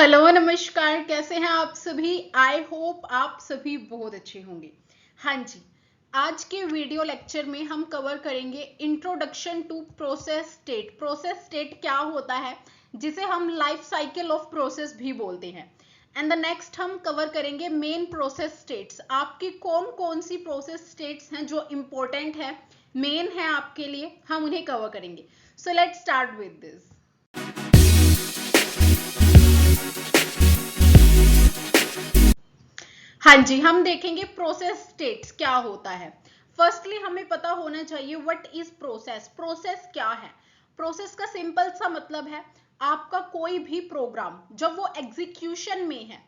Hello नमस्कार, कैसे हैं आप सभी। आई होप आप सभी बहुत अच्छे होंगे। हाँ जी, आज के वीडियो लेक्चर में हम कवर करेंगे introduction to process state. Process state क्या होता है, जिसे हम लाइफ साइकिल ऑफ प्रोसेस भी बोलते हैं। एंड द नेक्स्ट हम कवर करेंगे मेन प्रोसेस स्टेट्स। आपकी कौन कौन सी प्रोसेस स्टेट्स हैं जो इंपॉर्टेंट है, मेन है आपके लिए, हम उन्हें कवर करेंगे। So let's start with this. हाँ जी, हम देखेंगे प्रोसेस स्टेट्स क्या होता है। फर्स्टली हमें पता होना चाहिए व्हाट इज प्रोसेस। प्रोसेस क्या है। प्रोसेस का सिंपल सा मतलब है आपका कोई भी प्रोग्राम जब वो एग्जीक्यूशन में है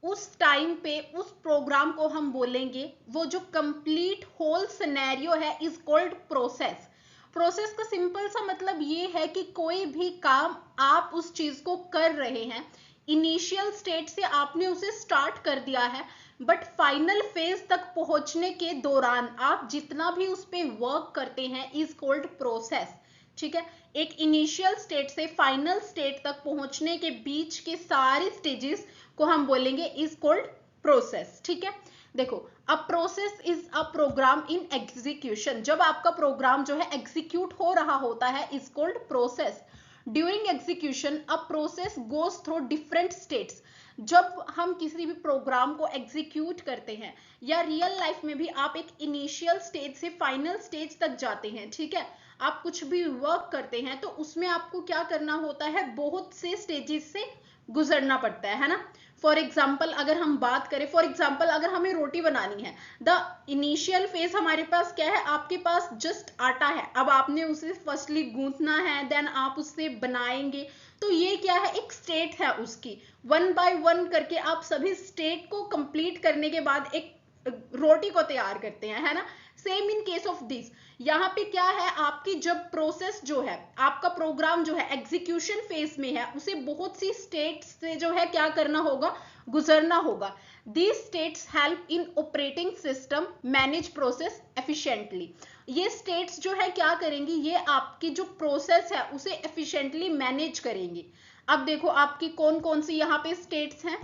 उस टाइम पे उस प्रोग्राम को हम बोलेंगे, वो जो कंप्लीट होल सिनेरियो है इज कॉल्ड प्रोसेस। प्रोसेस का सिंपल सा मतलब ये है कि कोई भी काम आप उस चीज को कर रहे हैं, इनिशियल स्टेट से आपने उसे स्टार्ट कर दिया है, बट फाइनल फेज तक पहुंचने के दौरान आप जितना भी उस पर वर्क करते हैं इज कॉल्ड प्रोसेस। ठीक है, एक इनिशियल स्टेट से फाइनल स्टेट तक पहुंचने के बीच के सारे स्टेजेस को हम बोलेंगे इज कॉल्ड प्रोसेस। ठीक है, देखो, a process is a program in execution. जब आपका प्रोग्राम जो है एग्जीक्यूट हो रहा होता है is called process. During execution a process goes through different states. जब हम किसी भी प्रोग्राम को एग्जीक्यूट करते हैं या रियल लाइफ में भी आप एक इनिशियल स्टेज से फाइनल स्टेज तक जाते हैं, ठीक है, आप कुछ भी वर्क करते हैं तो उसमें आपको क्या करना होता है, बहुत से स्टेजेस से गुजरना पड़ता है ना। फॉर एग्जाम्पल अगर हम बात करें, फॉर एग्जाम्पल अगर हमें रोटी बनानी है, द इनिशियल फेज हमारे पास क्या है, आपके पास जस्ट आटा है, अब आपने उसे फर्स्टली गूंथना है, देन आप उससे बनाएंगे। तो ये क्या है, एक स्टेट है उसकी। वन बाय वन करके आप सभी स्टेट को कंप्लीट करने के बाद एक रोटी को तैयार करते हैं, है ना। Same in case of this, यहाँ पे क्या है, आपकी जब प्रोसेस जो है, आपका प्रोग्राम जो है एग्जीक्यूशन फेज में है, उसे बहुत सी स्टेट्स से जो है क्या करना होगा, गुजरना होगा। These states help in operating system manage process efficiently. ये स्टेट्स जो है क्या करेंगी, ये आपकी जो प्रोसेस है उसे एफिशिएंटली मैनेज करेंगी। अब देखो आपकी कौन कौन सी यहाँ पे स्टेट्स हैं।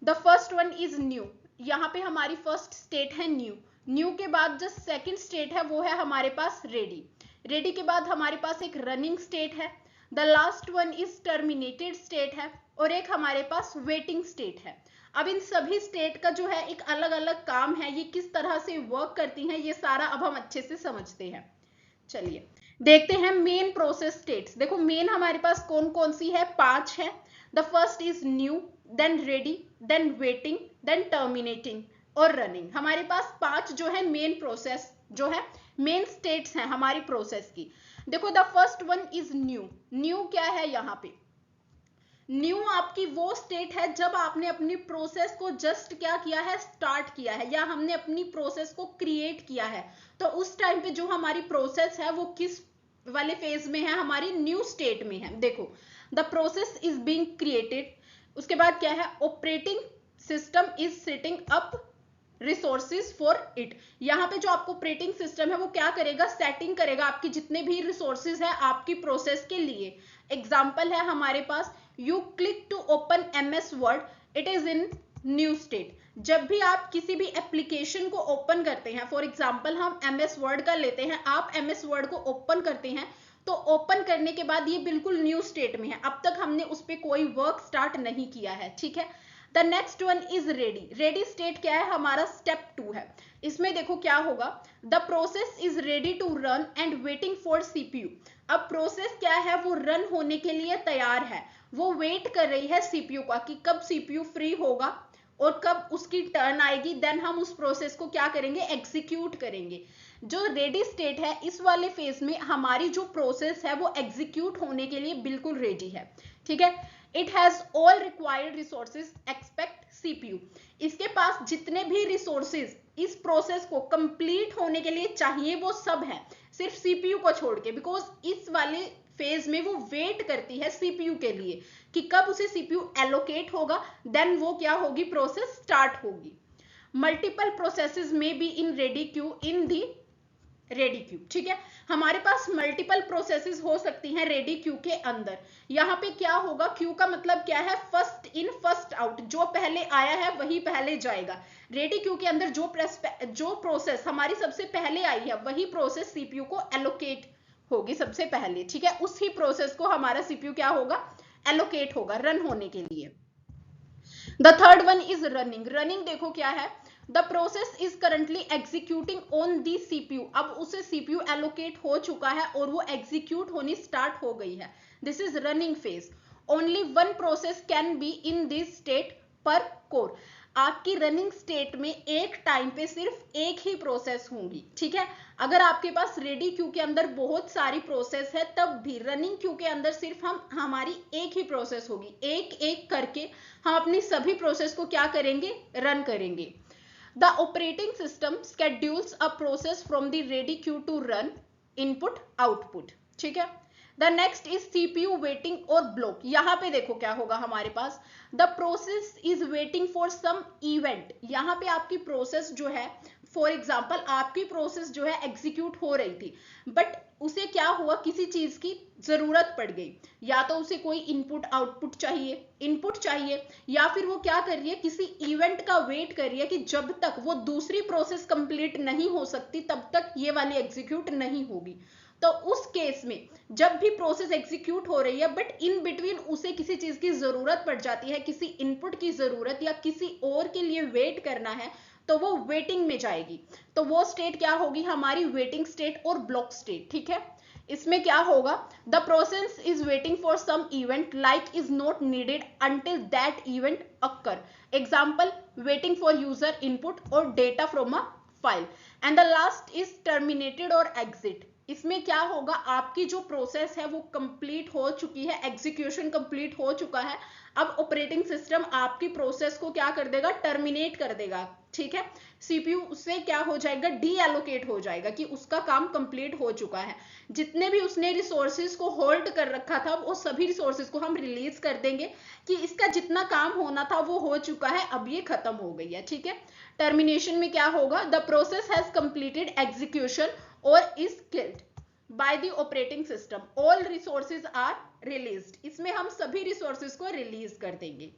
The first one is new. यहाँ पे हमारी फर्स्ट स्टेट है न्यू। न्यू के बाद जो सेकंड स्टेट है वो है हमारे पास रेडी। रेडी के बाद हमारे पास एक रनिंग स्टेट है। The last one is terminated state है, और एक हमारे पास वेटिंग स्टेट है। अब इन सभी स्टेट का जो है एक अलग अलग काम है, ये किस तरह से वर्क करती हैं ये सारा अब हम अच्छे से समझते हैं। चलिए देखते हैं मेन प्रोसेस स्टेट्स। देखो मेन हमारे पास कौन कौन सी है, 5 है। The first is new, then ready, then waiting, then terminating और रनिंग। हमारे पास 5 जो है मेन प्रोसेस जो है, मेन स्टेट्स हैं हमारी प्रोसेस की। देखो the first one is new. New क्या है यहाँ पे, न्यू आपकी वो स्टेट है जब आपने अपनी प्रोसेस को जस्ट क्या किया है, स्टार्ट किया है, या हमने अपनी प्रोसेस को क्रिएट किया है। तो उस टाइम पे जो हमारी प्रोसेस है वो किस वाले फेज में है, हमारी न्यू स्टेट में है। देखो the process is being created, उसके बाद क्या है, operating system is setting up resources for it. यहाँ पे जो आपको ऑपरेटिंग सिस्टम है वो क्या करेगा, सेटिंग करेगा आपकी जितने भी रिसोर्सेज है आपकी प्रोसेस के लिए। एग्जाम्पल है हमारे पास, you click to open MS Word, it is in new state. जब भी आप किसी भी एप्लीकेशन को ओपन करते हैं, फॉर एग्जाम्पल हम MS वर्ड का लेते हैं, आप MS वर्ड को ओपन करते हैं तो ओपन करने के बाद ये बिल्कुल न्यू स्टेट में है, अब तक हमने उस पर कोई वर्क स्टार्ट नहीं किया है। ठीक है, the next one is ready. Ready state क्या है, हमारा स्टेप 2 है। इसमें देखो क्या होगा, the process is ready to run and waiting for CPU। अब प्रोसेस क्या है, वो रन होने के लिए तैयार है, वो वेट कर रही है CPU का कि कब CPU फ्री होगा और कब उसकी टर्न आएगी, देन हम उस प्रोसेस को क्या करेंगे, एग्जीक्यूट करेंगे। जो रेडी स्टेट है इस वाले फेज में हमारी जो प्रोसेस है वो एग्जीक्यूट होने के लिए बिल्कुल रेडी है। ठीक है, it has all required resources expect CPU। इसके पास जितने भी रिसोर्सेज इस प्रोसेस को कंप्लीट होने के लिए चाहिए वो सब है, सिर्फ CPU को छोड़ के, बिकॉज इस वाले फेज में वो वेट करती है CPU के लिए कि कब उसे CPU एलोकेट होगा, देन वो क्या होगी, प्रोसेस स्टार्ट होगी। मल्टीपल प्रोसेसेस में be in ready Q in the ready queue, ठीक है। हमारे पास मल्टीपल प्रोसेसेस हो सकती हैं रेडी क्यू के अंदर। यहाँ पे क्या होगा, क्यू का मतलब क्या है, फर्स्ट इन फर्स्ट आउट, जो पहले आया है वही पहले जाएगा। रेडी क्यू के अंदर जो प्रोसेस हमारी सबसे पहले आई है वही प्रोसेस सीपीयू को एलोकेट होगी सबसे पहले, ठीक है। उसी प्रोसेस को हमारा सीपीयू क्या होगा, एलोकेट होगा रन होने के लिए। The third one is running. Running देखो क्या है, the process is currently executing on the CPU. अब उसे सीपीयू एलोकेट हो चुका है और वो एग्जीक्यूट होनी स्टार्ट हो गई है। This is running phase. Only one process can be in this state पर कोर। आपकी रनिंग स्टेट में एक टाइम पे सिर्फ एक ही प्रोसेस होंगी, ठीक है। अगर आपके पास रेडी क्यू के अंदर बहुत सारी प्रोसेस है तब भी रनिंग क्यू के अंदर सिर्फ हमारी एक ही प्रोसेस होगी। एक एक करके हम अपनी सभी प्रोसेस को क्या करेंगे, रन करेंगे। The operating system schedules a process from the ready queue to run input output, ठीक है। The next is CPU waiting और ब्लॉक। यहां पे देखो क्या होगा हमारे पास, the process is waiting for some event. यहाँ पे आपकी प्रोसेस जो है, फॉर एग्जाम्पल आपकी प्रोसेस जो है एग्जीक्यूट हो रही थी, बट उसे क्या हुआ, किसी चीज की जरूरत पड़ गई, या तो उसे कोई इनपुट इनपुट चाहिए, या फिर वो क्या कर रही है, किसी इवेंट का वेट कर रही है कि जब तक वो दूसरी प्रोसेस कंप्लीट नहीं हो सकती तब तक ये वाली एग्जीक्यूट नहीं होगी। तो उस केस में जब भी प्रोसेस एग्जीक्यूट हो रही है बट इन बिटवीन उसे किसी चीज की जरूरत पड़ जाती है, किसी इनपुट की जरूरत या किसी और के लिए वेट करना है, तो वो वेटिंग में जाएगी। तो वो स्टेट क्या होगी, हमारी वेटिंग स्टेट और ब्लॉक स्टेट, ठीक है। इसमें क्या होगा, the process is waiting for some event like is not needed until that event occur. Example, waiting for user input और data from a file. And the last is terminated और exit. इसमें क्या होगा, आपकी जो प्रोसेस है वो complete हो चुकी है, एग्जीक्यूशन कंप्लीट हो चुका है। अब ऑपरेटिंग सिस्टम आपकी प्रोसेस को क्या कर देगा, टर्मिनेट कर देगा, ठीक है। सीपीयू उससे क्या हो जाएगा, डी एलोकेट हो जाएगा कि उसका काम कंप्लीट हो चुका है। जितने भी उसने रिसोर्सेज को होल्ड कर रखा था वो सभी रिसोर्सेज को हम रिलीज कर देंगे कि इसका जितना काम होना था वो हो चुका है, अब ये खत्म हो गई है, ठीक है। टर्मिनेशन में क्या होगा, the process has completed execution और is killed by the operating system, all resources are released. इसमें हम सभी रिसोर्सेज को रिलीज कर देंगे।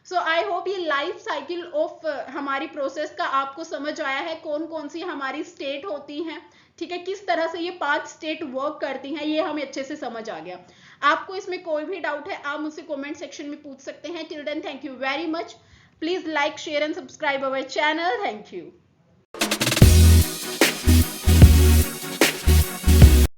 सो आई होप ये लाइफ साइकिल ऑफ हमारी प्रोसेस का आपको समझ आया है, कौन कौन सी हमारी स्टेट होती हैं, ठीक है, किस तरह से ये 5 स्टेट वर्क करती हैं, ये हमें अच्छे से समझ आ गया। आपको इसमें कोई भी डाउट है आप मुझसे कमेंट सेक्शन में पूछ सकते हैं। Till then thank you very much. Please like, share and subscribe our channel. Thank you.